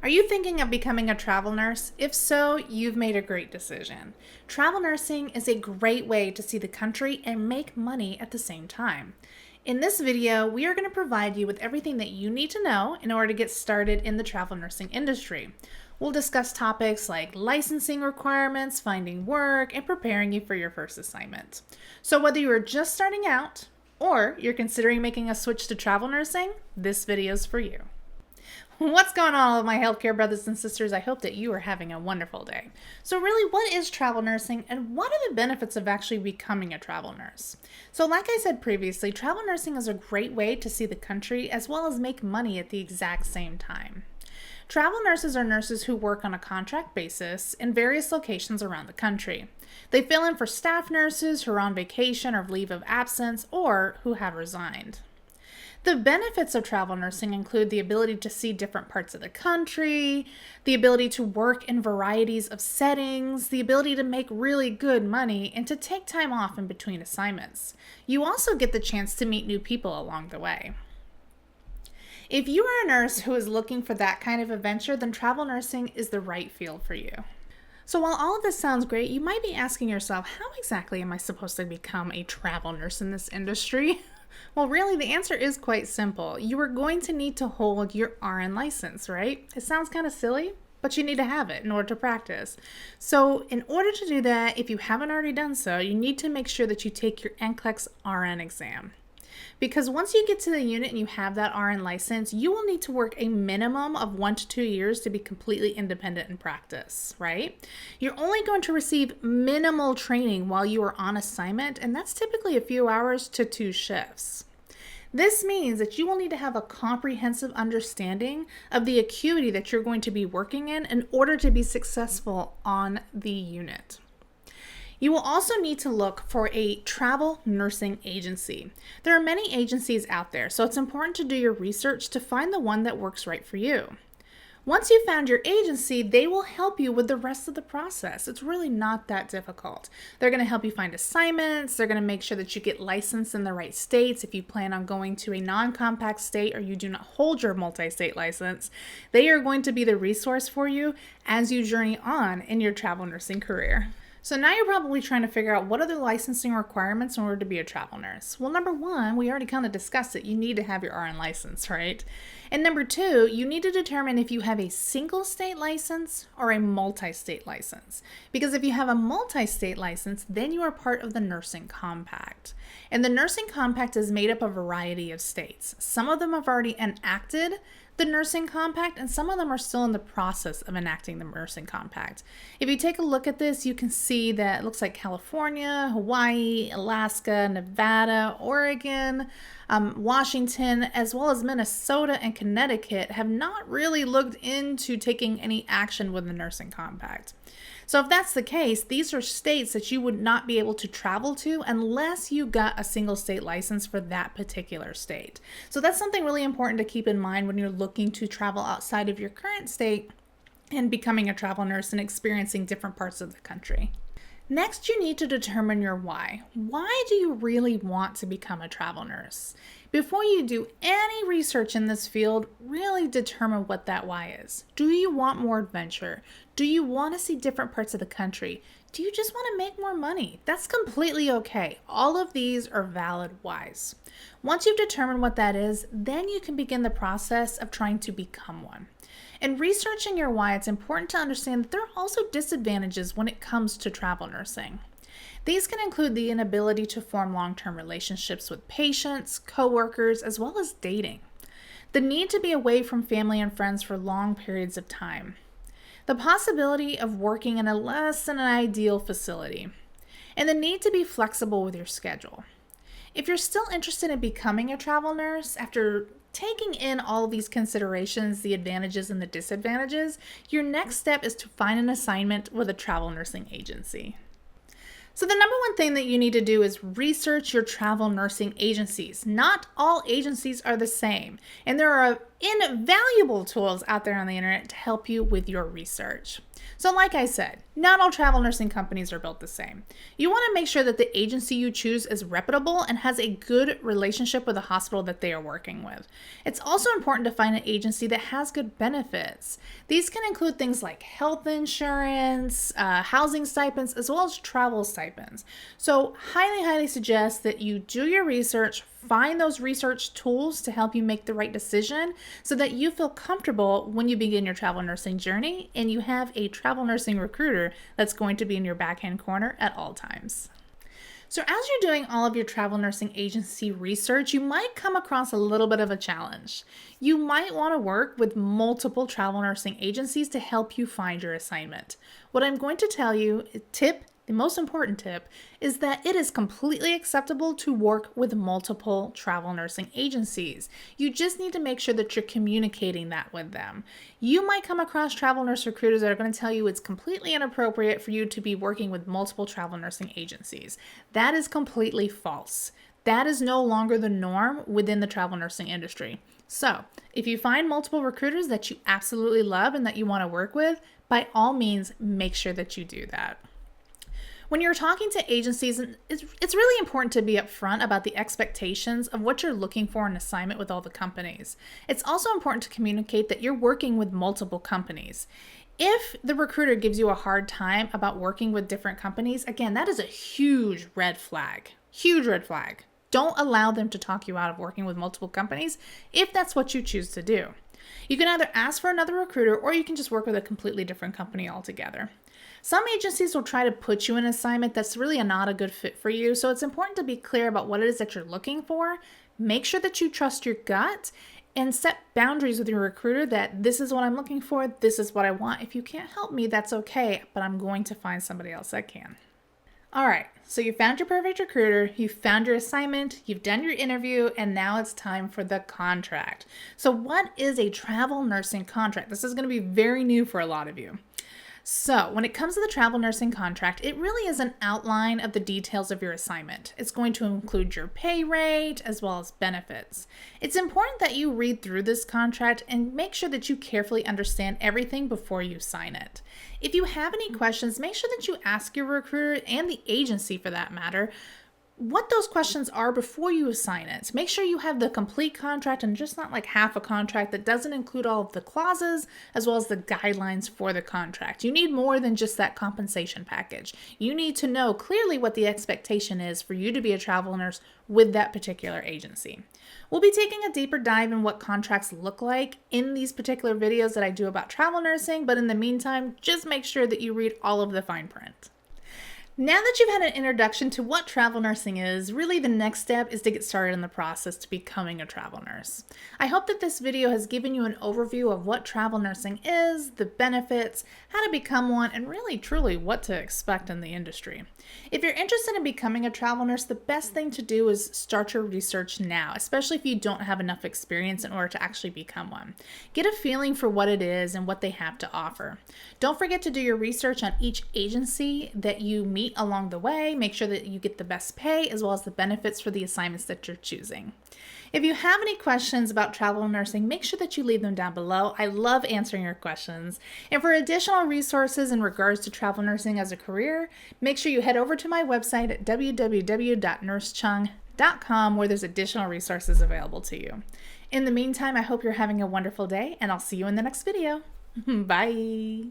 Are you thinking of becoming a travel nurse? If so, you've made a great decision. Travel nursing is a great way to see the country and make money at the same time. In this video, we are going to provide you with everything that you need to know in order to get started in the travel nursing industry. We'll discuss topics like licensing requirements, finding work, and preparing you for your first assignment. So whether you are just starting out or you're considering making a switch to travel nursing, this video is for you. What's going on, all of my healthcare brothers and sisters? I hope that you are having a wonderful day. So really, what is travel nursing and what are the benefits of actually becoming a travel nurse? So like I said previously, travel nursing is a great way to see the country as well as make money at the exact same time. Travel nurses are nurses who work on a contract basis in various locations around the country. They fill in for staff nurses who are on vacation or leave of absence or who have resigned. The benefits of travel nursing include the ability to see different parts of the country, the ability to work in varieties of settings, the ability to make really good money, and to take time off in between assignments. You also get the chance to meet new people along the way. If you are a nurse who is looking for that kind of adventure, then travel nursing is the right field for you. So while all of this sounds great, you might be asking yourself, how exactly am I supposed to become a travel nurse in this industry? Well, really, the answer is quite simple. You are going to need to hold your RN license, right? It sounds kind of silly, but you need to have it in order to practice. So in order to do that, if you haven't already done so, you need to make sure that you take your NCLEX RN exam. Because once you get to the unit and you have that RN license, you will need to work a minimum of 1 to 2 years to be completely independent in practice, right? You're only going to receive minimal training while you are on assignment, and that's typically a few hours to 2 shifts. This means that you will need to have a comprehensive understanding of the acuity that you're going to be working in order to be successful on the unit. You will also need to look for a travel nursing agency. There are many agencies out there, so it's important to do your research to find the one that works right for you. Once you've found your agency, they will help you with the rest of the process. It's really not that difficult. They're going to help you find assignments. They're going to make sure that you get licensed in the right states. If you plan on going to a non-compact state or you do not hold your multi-state license, they are going to be the resource for you as you journey on in your travel nursing career. So now you're probably trying to figure out what are the licensing requirements in order to be a travel nurse. Well, number one, we already kind of discussed it. You need to have your RN license, right? And number two, you need to determine if you have a single state license or a multi-state license. Because if you have a multi-state license, then you are part of the nursing compact. And the nursing compact is made up of a variety of states. Some of them have already enacted the nursing compact, and some of them are still in the process of enacting the nursing compact. If you take a look at this, you can see that it looks like California, Hawaii, Alaska, Nevada, Oregon, Washington, as well as Minnesota and Connecticut have not really looked into taking any action with the nursing compact. So if that's the case, these are states that you would not be able to travel to unless you got a single state license for that particular state. So that's something really important to keep in mind when you're looking to travel outside of your current state and becoming a travel nurse and experiencing different parts of the country. Next, you need to determine your why. Why do you really want to become a travel nurse? Before you do any research in this field, really determine what that why is. Do you want more adventure? Do you want to see different parts of the country? Do you just want to make more money? That's completely okay. All of these are valid whys. Once you've determined what that is, then you can begin the process of trying to become one. In researching your why, it's important to understand that there are also disadvantages when it comes to travel nursing. These can include the inability to form long-term relationships with patients, coworkers, as well as dating. The need to be away from family and friends for long periods of time. The possibility of working in a less than ideal facility. And the need to be flexible with your schedule. If you're still interested in becoming a travel nurse, after taking in all of these considerations, the advantages and the disadvantages, your next step is to find an assignment with a travel nursing agency. So the number one thing that you need to do is research your travel nursing agencies. Not all agencies are the same, and there are invaluable tools out there on the internet to help you with your research. So like I said, not all travel nursing companies are built the same. You want to make sure that the agency you choose is reputable and has a good relationship with the hospital that they are working with. It's also important to find an agency that has good benefits. These can include things like health insurance, housing stipends, as well as travel stipends. So highly suggest that you do your research, find those research tools to help you make the right decision so that you feel comfortable when you begin your travel nursing journey and you have a travel nursing recruiter that's going to be in your backhand corner at all times. So as you're doing all of your travel nursing agency research, you might come across a little bit of a challenge. You might want to work with multiple travel nursing agencies to help you find your assignment. What I'm going to tell you, the most important tip, is that it is completely acceptable to work with multiple travel nursing agencies. You just need to make sure that you're communicating that with them. You might come across travel nurse recruiters that are going to tell you it's completely inappropriate for you to be working with multiple travel nursing agencies. That is completely false. That is no longer the norm within the travel nursing industry. So, if you find multiple recruiters that you absolutely love and that you want to work with, by all means, make sure that you do that. When you're talking to agencies, it's really important to be upfront about the expectations of what you're looking for in an assignment with all the companies. It's also important to communicate that you're working with multiple companies. If the recruiter gives you a hard time about working with different companies, again, that is a huge red flag. Huge red flag. Don't allow them to talk you out of working with multiple companies if that's what you choose to do. You can either ask for another recruiter or you can just work with a completely different company altogether. Some agencies will try to put you in an assignment that's really not a good fit for you, so it's important to be clear about what it is that you're looking for. Make sure that you trust your gut and set boundaries with your recruiter that this is what I'm looking for, this is what I want. If you can't help me, that's okay, but I'm going to find somebody else that can. All right, so you found your perfect recruiter, you found your assignment, you've done your interview, and now it's time for the contract. So what is a travel nursing contract? This is going to be very new for a lot of you. So when it comes to the travel nursing contract, it really is an outline of the details of your assignment. It's going to include your pay rate as well as benefits. It's important that you read through this contract and make sure that you carefully understand everything before you sign it. If you have any questions, make sure that you ask your recruiter and the agency for that matter what those questions are before you sign it. Make sure you have the complete contract and just not like half a contract that doesn't include all of the clauses as well as the guidelines for the contract. You need more than just that compensation package. You need to know clearly what the expectation is for you to be a travel nurse with that particular agency. We'll be taking a deeper dive in what contracts look like in these particular videos that I do about travel nursing, but in the meantime, just make sure that you read all of the fine print. Now that you've had an introduction to what travel nursing is, really the next step is to get started in the process to becoming a travel nurse. I hope that this video has given you an overview of what travel nursing is, the benefits, how to become one, and really truly what to expect in the industry. If you're interested in becoming a travel nurse, the best thing to do is start your research now, especially if you don't have enough experience in order to actually become one. Get a feeling for what it is and what they have to offer. Don't forget to do your research on each agency that you meet along the way. Make sure that you get the best pay as well as the benefits for the assignments that you're choosing. If you have any questions about travel nursing, make sure that you leave them down below. I love answering your questions. And for additional resources in regards to travel nursing as a career, make sure you head over to my website at www.nursechung.com where there's additional resources available to you. In the meantime, I hope you're having a wonderful day and I'll see you in the next video. Bye.